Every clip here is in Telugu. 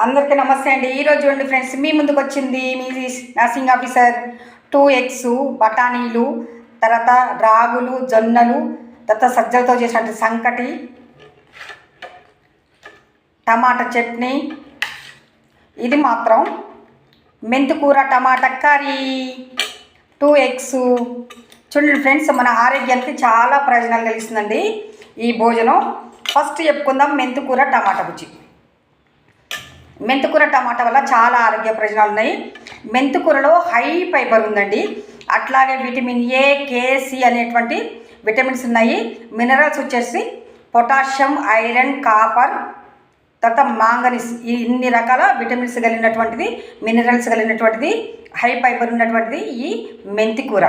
అందరికీ నమస్తే అండి. ఈరోజు చూడండి ఫ్రెండ్స్, మీ ముందుకు వచ్చింది మీ నర్సింగ్ ఆఫీసర్. 2 eggs, బఠానీలు, తర్వాత రాగులు, జొన్నలు, తర్వాత సజ్జలతో చేసినట్టు సంకటి, టమాటా చట్నీ, ఇది మాత్రం మెంతికూర టమాటా కర్రీ. 2 eggs. చూడండి ఫ్రెండ్స్, మన ఆరోగ్యానికి చాలా ప్రయోజనాలు కలిగిస్తుందండి ఈ భోజనం. ఫస్ట్ చెప్పుకుందాం మెంతికూర టమాటా రుచి. మెంతికూర టమాటా వల్ల చాలా ఆరోగ్య ప్రయోజనాలు ఉన్నాయి. మెంతికూరలో హై ఫైబర్ ఉందండి. అట్లాగే విటమిన్ ఏ, కే, సి అనేటువంటి విటమిన్స్ ఉన్నాయి. మినరల్స్ వచ్చేసి పొటాషియం, ఐరన్, కాపర్, తర్వాత మాంగనీస్, ఇన్ని రకాల విటమిన్స్ కలిగినటువంటిది, మినరల్స్ కలిగినటువంటిది, హై ఫైబర్ ఉన్నటువంటిది ఈ మెంతికూర.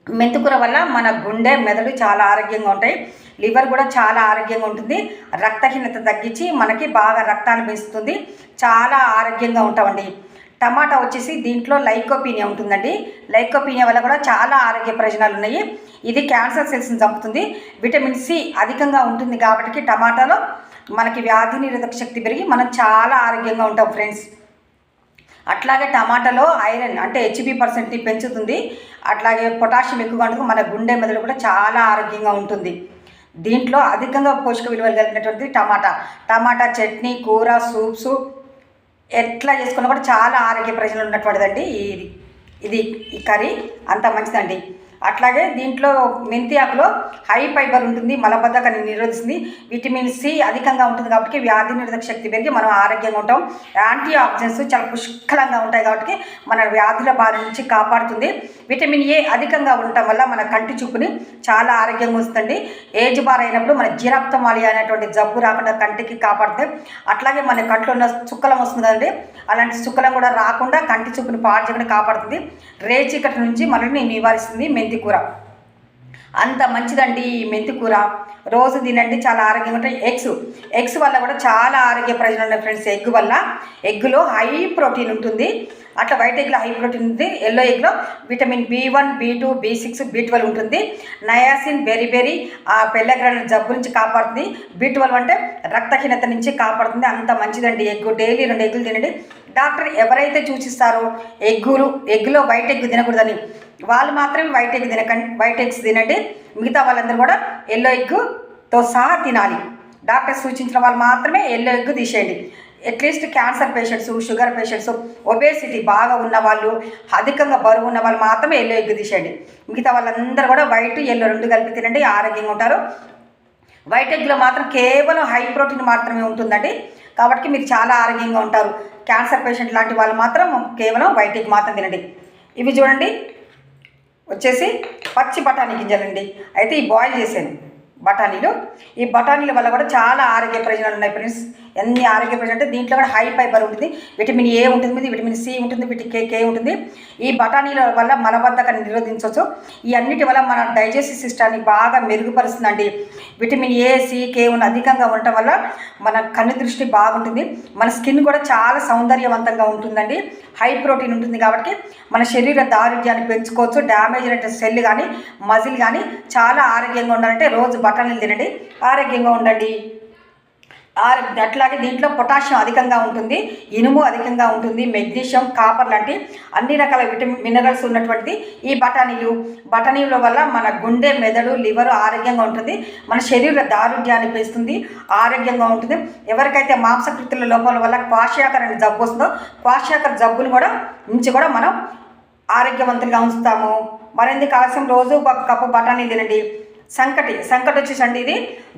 మెంతికూర వల్ల మన గుండె, మెదడు చాలా ఆరోగ్యంగా ఉంటాయి. లివర్ కూడా చాలా ఆరోగ్యంగా ఉంటుంది. రక్తహీనత తగ్గించి మనకి బాగా రక్తాన్ని పెంచుతుంది. చాలా ఆరోగ్యంగా ఉంటామండి. టమాటా వచ్చేసి దీంట్లో లైకోపీనియా ఉంటుందండి. లైకోపీనియా వల్ల కూడా చాలా ఆరోగ్య ప్రయోజనాలు ఉన్నాయి. ఇది క్యాన్సర్ సెల్స్ని చంపుతుంది. విటమిన్ సి అధికంగా ఉంటుంది కాబట్టి టమాటాలో మనకి వ్యాధి నిరోధక శక్తి పెరిగి మనం చాలా ఆరోగ్యంగా ఉంటాం ఫ్రెండ్స్. అట్లాగే టమాటాలో ఐరన్ అంటే HB% పెంచుతుంది. అట్లాగే పొటాషియం ఎక్కువగా ఉంటుంది. మన గుండె, మెదడు కూడా చాలా ఆరోగ్యంగా ఉంటుంది. దీంట్లో అధికంగా పోషక విలువలు కలిగినటువంటి టమాటా చట్నీ, కూర, సూప్స్ ఎట్లా చేసుకున్నా కూడా చాలా ఆరోగ్య ప్రయోజనాలు ఉన్నటువంటిదండి ఇది ఈ కర్రీ. అంత మంచిదండి. అట్లాగే దీంట్లో మెంతి ఆకులో హై ఫైబర్ ఉంటుంది. మలబద్ధకాన్ని నిరోధిస్తుంది. విటమిన్ సి అధికంగా ఉంటుంది కాబట్టి వ్యాధి నిరోధక శక్తి పెరిగి మనం ఆరోగ్యంగా ఉంటాం. యాంటీ ఆక్సిడెంట్స్ చాలా పుష్కలంగా ఉంటాయి కాబట్టి మన వ్యాధుల బారి నుంచి కాపాడుతుంది. విటమిన్ ఏ అధికంగా ఉండటం వల్ల మన కంటి చూపుని చాలా ఆరోగ్యంగా ఉంచుతుంది. ఏజ్ బార్ అయినప్పుడు మన జీరాప్తమాలియా అనేటువంటి జబ్బు రాకుండా కంటికి కాపాడుతుంది. అట్లాగే మన కంట్లో ఉన్న చుక్కలం వస్తుంది కదండి, అలాంటి చుక్కలం కూడా రాకుండా కంటి చూపుని పాడు చేయకుండా కాపాడుతుంది. రేచీకటి నుంచి మనల్ని నివారిస్తుంది మెంతికూర. అంత మంచిదండి ఈ మెంతికూర. రోజు తినండి, చాలా ఆరోగ్యంగా ఉంటాయి. ఎగ్స్ వల్ల కూడా చాలా ఆరోగ్య ప్రయోజనాలు ఉన్నాయి ఫ్రెండ్స్. ఎగ్ వల్ల, ఎగ్లో హై ప్రోటీన్ ఉంటుంది. అట్లా వైట్ ఎగ్లో హై ప్రోటీన్ ఉంటుంది. ఎల్లో ఎగ్లో vitamin B1, B2, B6, B12 ఉంటుంది. నయాసిన్, బెరీ ఆ పెళ్ళగ్రహణ జబ్బు నుంచి కాపాడుతుంది. B12 అంటే రక్తహీనత నుంచి కాపాడుతుంది. అంత మంచిదండి ఎగ్. డైలీ 2 ఎగ్గులు తినండి. డాక్టర్ ఎవరైతే సూచిస్తారో ఎగ్గులో వైట్ ఎగ్ తినకూడదని, వాళ్ళు మాత్రమే వైట్ ఎగ్స్ తినండి. మిగతా వాళ్ళందరూ కూడా ఎల్లో ఎగ్తో సహా తినాలి. డాక్టర్ సూచించిన వాళ్ళు మాత్రమే ఎల్లో ఎగ్ తీసేయండి. At least cancer patients, sugar patients, obesity బాగా ఉన్నవాళ్ళు, అధికంగా బరువు ఉన్న వాళ్ళు మాత్రమే ఎల్లో ఎగ్ తీసేయండి. మిగతా వాళ్ళందరూ కూడా వైట్, ఎల్లో 2 కలిపి తినండి, ఆరోగ్యంగా ఉంటారు. వైట్ ఎగ్లో మాత్రం కేవలం హై ప్రోటీన్ మాత్రమే ఉంటుందండి కాబట్టి మీరు చాలా ఆరోగ్యంగా ఉంటారు. క్యాన్సర్ పేషెంట్ లాంటి వాళ్ళు మాత్రం కేవలం వైట్ ఎగ్ మాత్రం తినండి. ఇవి చూడండి వచ్చేసి పచ్చి బఠానీ గింజలండి. అయితే ఈ బాయిల్ చేశాను బఠానీలు. ఈ బఠానీల వల్ల కూడా చాలా ఆరోగ్య ప్రయోజనాలు ఉన్నాయి ఫ్రెండ్స్. ఎన్ని ఆరోగ్య ప్రయోజనాలు అంటే దీంట్లో కూడా హై ఫైబర్ ఉంటుంది. విటమిన్ ఏ ఉంటుంది, విటమిన్ సి ఉంటుంది, విటమిన్ కే ఉంటుంది. ఈ బఠానీల వల్ల మలబద్ధకాన్ని నిరోధించవచ్చు. ఈ అన్నిటి వల్ల మన డైజెస్టివ్ సిస్టాన్ని బాగా మెరుగుపరుస్తుందండి. విటమిన్ ఏ, సి, కే అధికంగా ఉండటం వల్ల మన కన్ను దృష్టి బాగుంటుంది. మన స్కిన్ కూడా చాలా సౌందర్యవంతంగా ఉంటుందండి. హై ప్రోటీన్ ఉంటుంది కాబట్టి మన శరీర దారుఢ్యాన్ని పెంచుకోవచ్చు. డ్యామేజ్ అయిన సెల్ కానీ, మజిల్ కానీ చాలా ఆరోగ్యంగా ఉండాలంటే రోజు బఠానీలు తినండి, ఆరోగ్యంగా ఉండండి. అట్లాగే దీంట్లో పొటాషియం అధికంగా ఉంటుంది, ఇనుము అధికంగా ఉంటుంది, మెగ్నీషియం, కాపర్ లాంటి అన్ని రకాల మినరల్స్ ఉన్నటువంటిది ఈ బఠానీల వల్ల మన గుండె, మెదడు, లివర్ ఆరోగ్యంగా ఉంటుంది. మన శరీర దారుఢ్యాన్ని పెంచుతుంది, ఆరోగ్యంగా ఉంటుంది. ఎవరికైతే మాంసకృతుల లోపాల వల్ల క్వాషియాకర్ అనే జబ్బు వస్తుందో క్వాషియాకర్ జబ్బును కూడా నుంచి కూడా మనం ఆరోగ్యవంతంగా ఉంచుతాము. మరెందుకు ఆలస్యం, రోజు 1 కప్పు బఠానీ తినండి. సంకటి వచ్చేసండి ఇది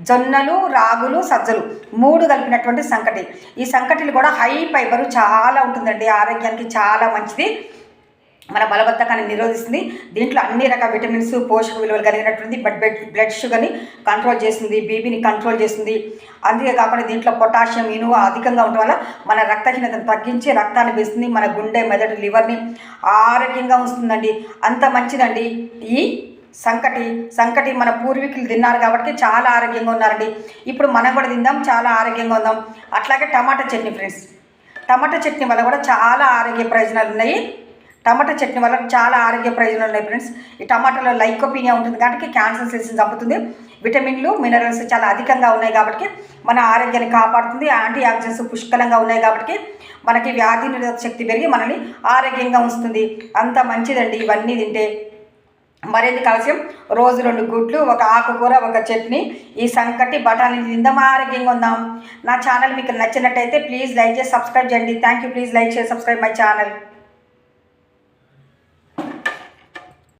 జొన్నలు, రాగులు, సజ్జలు 3 కలిపినటువంటి సంకటి. ఈ సంకటిలు కూడా హై ఫైబర్ చాలా ఉంటుందండి. ఆరోగ్యానికి చాలా మంచిది. మన బలబద్ధకాన్ని నిరోధిస్తుంది. దీంట్లో అన్ని రకాల విటమిన్స్, పోషక విలువలు కలిగినటువంటి బ్లడ్ షుగర్ని కంట్రోల్ చేస్తుంది, బీపీని కంట్రోల్ చేస్తుంది. అంతేకాకుండా దీంట్లో పొటాషియం, ఇనుము అధికంగా ఉండటం వల్ల మన రక్తహీనతను తగ్గించి రక్తాన్ని పెంచుతుంది. మన గుండె, మెదడు, లివర్ని ఆరోగ్యంగా ఉంచుతుందండి. అంత మంచిదండి ఈ సంకటి. మన పూర్వీకులు తిన్నారు కాబట్టి చాలా ఆరోగ్యంగా ఉన్నారండి. ఇప్పుడు మనం కూడా తిందాం, చాలా ఆరోగ్యంగా ఉందాం. అట్లాగే టమాటా చట్నీ ఫ్రెండ్స్. టమాటా చట్నీ వల్ల కూడా చాలా ఆరోగ్య ప్రయోజనాలు ఉన్నాయి. టమాటా చట్నీ వల్ల చాలా ఆరోగ్య ప్రయోజనాలు ఉన్నాయి ఫ్రెండ్స్. ఈ టమాటాలో లైకోపీనియా ఉంటుంది కాబట్టి క్యాన్సర్ సెల్స్ని చంపుతుంది. విటమిన్లు మినరల్స్ చాలా అధికంగా ఉన్నాయి కాబట్టి మన ఆరోగ్యాన్ని కాపాడుతుంది. యాంటీ ఆక్సిడెంట్స్ పుష్కలంగా ఉన్నాయి కాబట్టి మనకి వ్యాధి నిరోధక శక్తి పెరిగి మనల్ని ఆరోగ్యంగా ఉంచుతుంది. అంత మంచిదండి ఇవన్నీ తింటే. మరిన్ని కాల్షియం రోజు 2 గుడ్లు, ఒక ఆకుకూర, ఒక చట్నీ, ఈ సంకటి బఠానీ తిందాం, ఆరోగ్యంగా ఉందాం. నా ఛానల్ మీకు నచ్చినట్టయితే ప్లీజ్ లైక్ చేసి సబ్స్క్రైబ్ చేయండి. Thank you. ప్లీజ్ లైక్ చేసి సబ్స్క్రైబ్ మై ఛానల్.